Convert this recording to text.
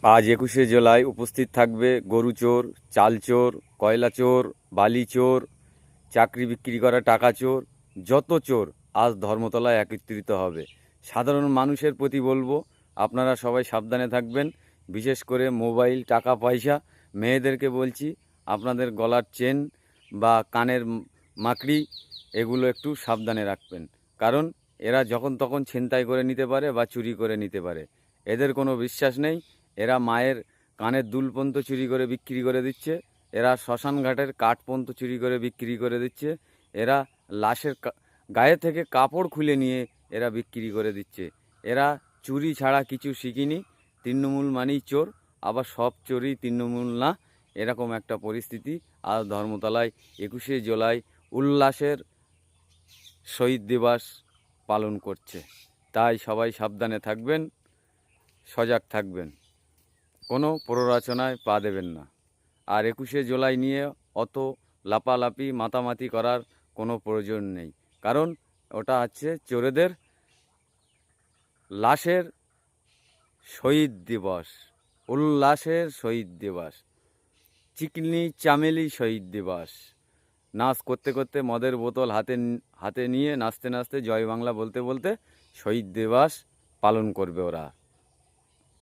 আজ ২১শে জুলাই উপস্থিত থাকবে গরু চোর, চাল চোর, কয়লা চোর, বালি চোর, চাকরি বিক্রি করা টাকা চোর, যত চোর আজ ধর্মতলায় একত্রিত হবে। সাধারণ মানুষের প্রতি বলবো, আপনারা সবাই সাবধানে থাকবেন। বিশেষ করে মোবাইল, টাকা পয়সা, মেয়েদেরকে বলছি আপনাদের গলার চেন বা কানের মাকড়ি এগুলো একটু সাবধানে রাখবেন। কারণ এরা যখন তখন ছিনতাই করে নিতে পারে বা চুরি করে নিতে পারে। এদের কোনো বিশ্বাস নেই। এরা মায়ের কানের দুল পর্যন্ত চুরি করে বিক্রি করে দিচ্ছে। এরা শ্মশান ঘাটের কাঠ পর্যন্ত চুরি করে বিক্রি করে দিচ্ছে। এরা লাশের গায়ে থেকে কাপড় খুলে নিয়ে এরা বিক্রি করে দিচ্ছে। এরা চুরি ছাড়া কিছু শিখিনি। তৃণমূল মানেই চোর, আবার সব চোরই তৃণমূল না, এরকম একটা পরিস্থিতি। আজ ধর্মতলায় ২১শে জুলাই উল্লাসের শহীদ দিবস পালন করছে। তাই সবাই সাবধানে থাকবেন, সজাগ থাকবেন, কোনো প্ররোচনায় পা দেবেন না। আর ২১শে জুলাই নিয়ে অত লাপালাপি মাতামাতি করার কোনো প্রয়োজন নেই। কারণ ওটা হচ্ছে চোরেদের লাশের শহীদ দিবস, উল্লাসের শহীদ দিবস, চিকনি চামেলি শহীদ দিবস। নাচ করতে করতে মদের বোতল হাতে হাতে নিয়ে নাচতে নাচতে জয় বাংলা বলতে বলতে শহীদ দিবস পালন করবে ওরা।